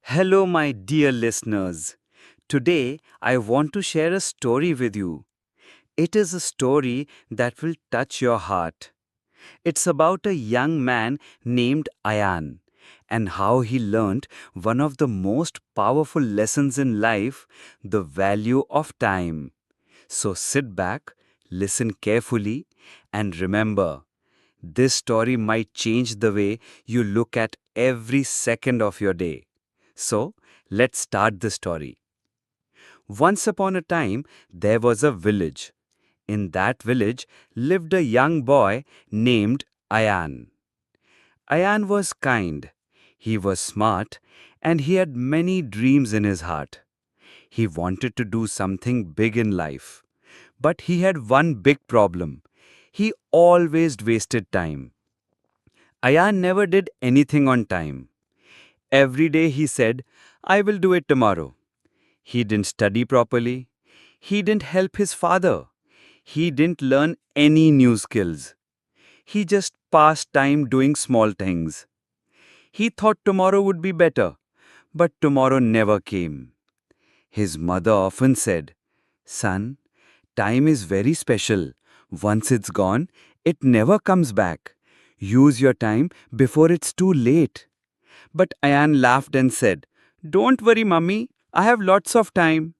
Hello, my dear listeners. Today, I want to share a story with you. It is a story that will touch your heart. It's about a young man named Ayan and how he learned one of the most powerful lessons in life, the value of time. So sit back, listen carefully, and remember this story might change the way you look at every second of your day. So, let's start the story. Once upon a time, there was a village. In that village lived a young boy named Ayan. Ayan was kind, he was smart, and he had many dreams in his heart. He wanted to do something big in life. But he had one big problem. He always wasted time. Ayan never did anything on time. Every day he said, I will do it tomorrow. He didn't study properly. He didn't help his father. He didn't learn any new skills. He just passed time doing small things. He thought tomorrow would be better, but tomorrow never came. His mother often said, Son, time is very special. Once it's gone, it never comes back. Use your time before it's too late. But Ayan laughed and said, Don't worry, mummy, I have lots of time.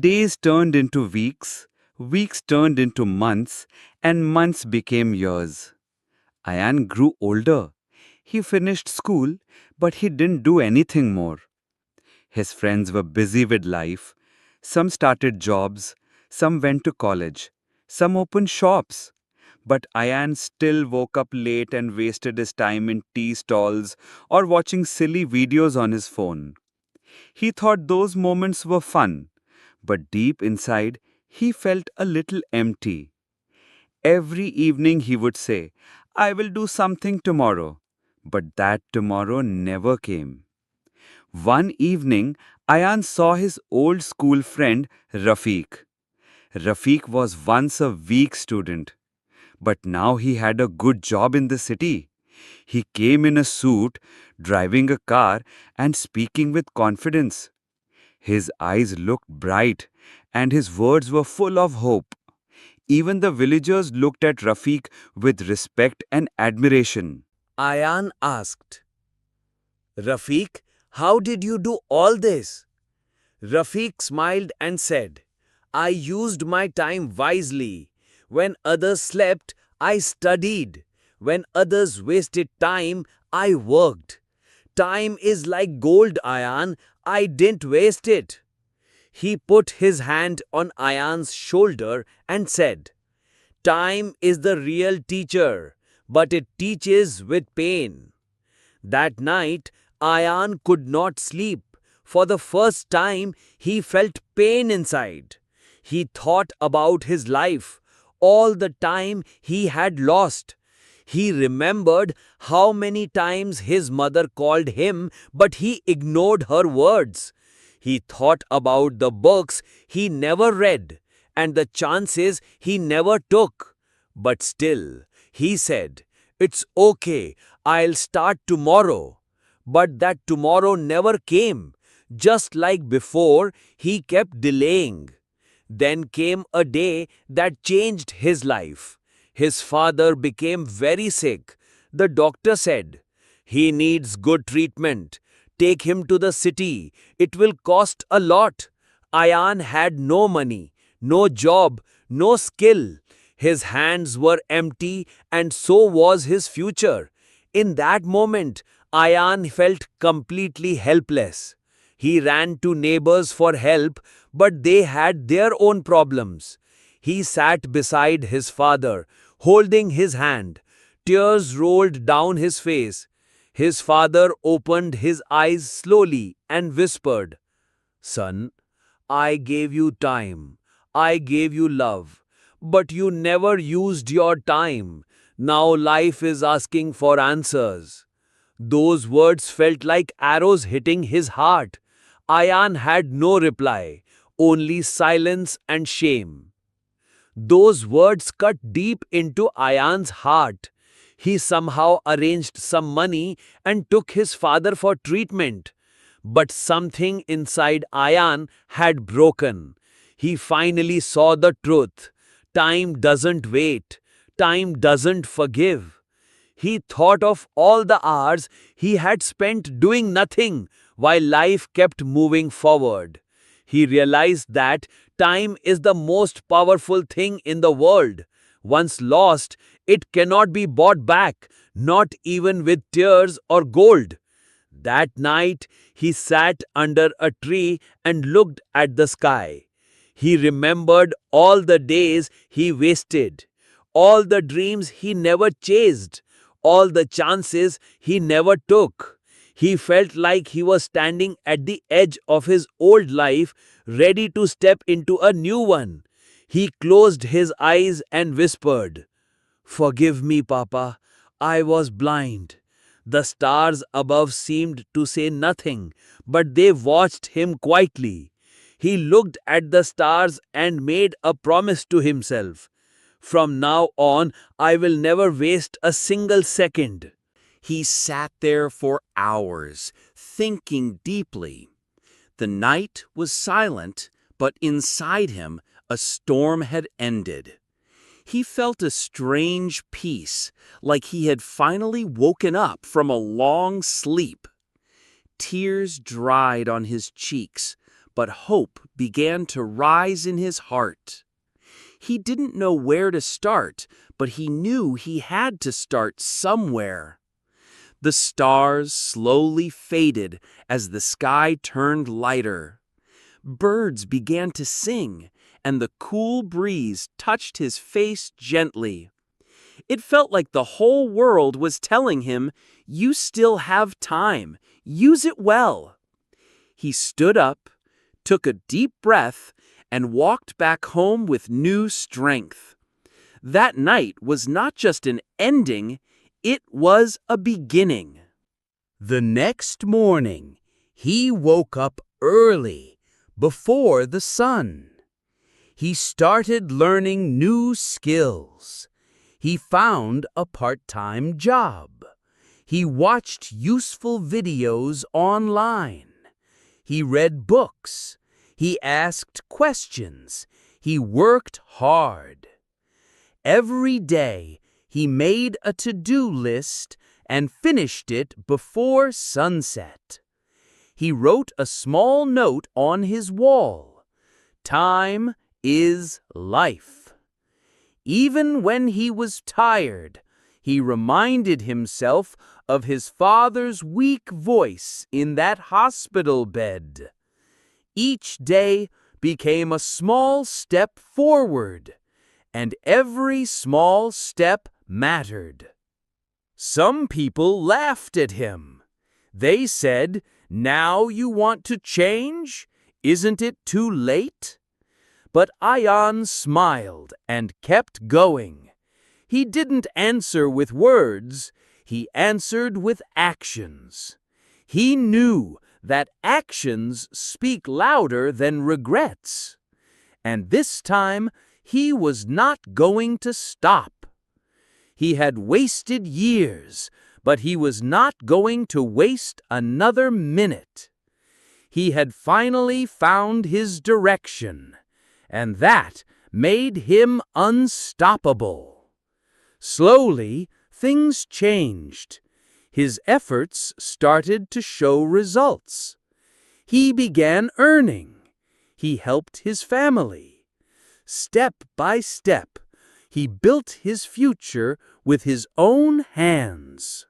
Days turned into weeks, weeks turned into months, and months became years. Ayan grew older. He finished school, but he didn't do anything more. His friends were busy with life. Some started jobs, some went to college, some opened shops. But Ayan still woke up late and wasted his time in tea stalls or watching silly videos on his phone. He thought those moments were fun, but deep inside, he felt a little empty. Every evening he would say, I will do something tomorrow. But that tomorrow never came. One evening, Ayan saw his old school friend Rafiq. Rafiq was once a weak student, but now he had a good job in the city. He came in a suit, driving a car, and speaking with confidence. His eyes looked bright, and his words were full of hope. Even the villagers looked at Rafiq with respect and admiration. Ayan asked, Rafiq, how did you do all this? Rafiq smiled and said, I used my time wisely. When others slept, I studied. When others wasted time, I worked. Time is like gold, Ayan. I didn't waste it. He put his hand on Ayan's shoulder and said, Time is the real teacher, but it teaches with pain. That night, Ayan could not sleep. For the first time, he felt pain inside. He thought about his life, all the time he had lost. He remembered how many times his mother called him, but he ignored her words. He thought about the books he never read and the chances he never took. But still, he said, It's okay, I'll start tomorrow. But that tomorrow never came. Just like before, he kept delaying. Then came a day that changed his life. His father became very sick. The doctor said, He needs good treatment. Take him to the city. It will cost a lot. Ayan had no money, no job, no skill. His hands were empty, and so was his future. In that moment, Ayan felt completely helpless. He ran to neighbors for help, but they had their own problems. He sat beside his father, holding his hand. Tears rolled down his face. His father opened his eyes slowly and whispered, Son, I gave you time. I gave you love. But you never used your time. Now life is asking for answers. Those words felt like arrows hitting his heart. Ayan had no reply, only silence and shame. Those words cut deep into Ayan's heart. He somehow arranged some money and took his father for treatment. But something inside Ayan had broken. He finally saw the truth. Time doesn't wait. Time doesn't forgive. He thought of all the hours he had spent doing nothing while life kept moving forward. He realized that time is the most powerful thing in the world. Once lost, it cannot be bought back, not even with tears or gold. That night, he sat under a tree and looked at the sky. He remembered all the days he wasted, all the dreams he never chased, all the chances he never took. He felt like he was standing at the edge of his old life, ready to step into a new one. He closed his eyes and whispered, "Forgive me, Papa. I was blind." The stars above seemed to say nothing, but they watched him quietly. He looked at the stars and made a promise to himself. "From now on, I will never waste a single second." He sat there for hours, thinking deeply. The night was silent, but inside him a storm had ended. He felt a strange peace, like he had finally woken up from a long sleep. Tears dried on his cheeks, but hope began to rise in his heart. He didn't know where to start, but he knew he had to start somewhere. The stars slowly faded as the sky turned lighter. Birds began to sing, and the cool breeze touched his face gently. It felt like the whole world was telling him, "You still have time. Use it well." He stood up, took a deep breath, and walked back home with new strength. That night was not just an ending, it was a beginning. The next morning, he woke up early, before the sun. He started learning new skills. He found a part-time job. He watched useful videos online. He read books. He asked questions. He worked hard. Every day, he made a to-do list and finished it before sunset. He wrote a small note on his wall. "Time is life." Even when he was tired, he reminded himself of his father's weak voice in that hospital bed. Each day became a small step forward, and every small step mattered. Some people laughed at him. They said, "Now you want to change? Isn't it too late?" But Ayan smiled and kept going. He didn't answer with words, he answered with actions. He knew that actions speak louder than regrets. And this time, he was not going to stop. He had wasted years, but he was not going to waste another minute. He had finally found his direction, and that made him unstoppable. Slowly, things changed. His efforts started to show results. He began earning. He helped his family. Step by step, he built his future with his own hands.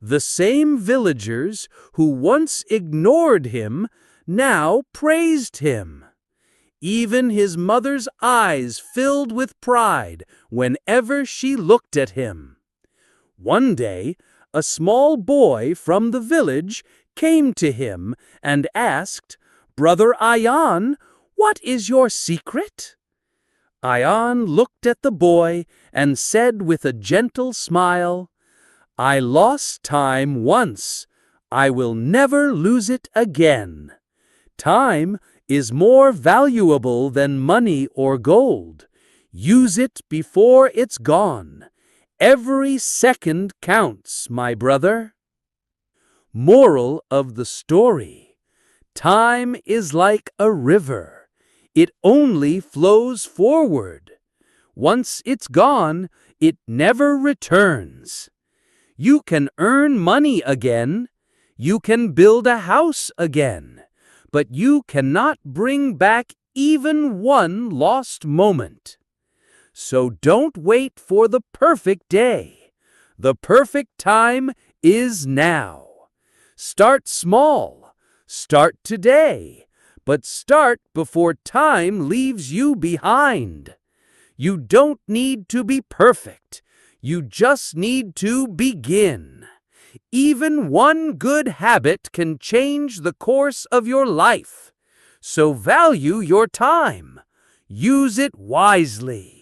The same villagers who once ignored him now praised him. Even his mother's eyes filled with pride whenever she looked at him. One day, a small boy from the village came to him and asked, "Brother Ayan, what is your secret?" Ayan looked at the boy and said with a gentle smile, "I lost time once. I will never lose it again. Time is more valuable than money or gold. Use it before it's gone. Every second counts, my brother." Moral of the story: Time is like a river. It only flows forward. Once it's gone, it never returns. You can earn money again. You can build a house again. But you cannot bring back even one lost moment. So don't wait for the perfect day. The perfect time is now. Start small. Start today. But start before time leaves you behind. You don't need to be perfect. You just need to begin. Even one good habit can change the course of your life. So value your time. Use it wisely.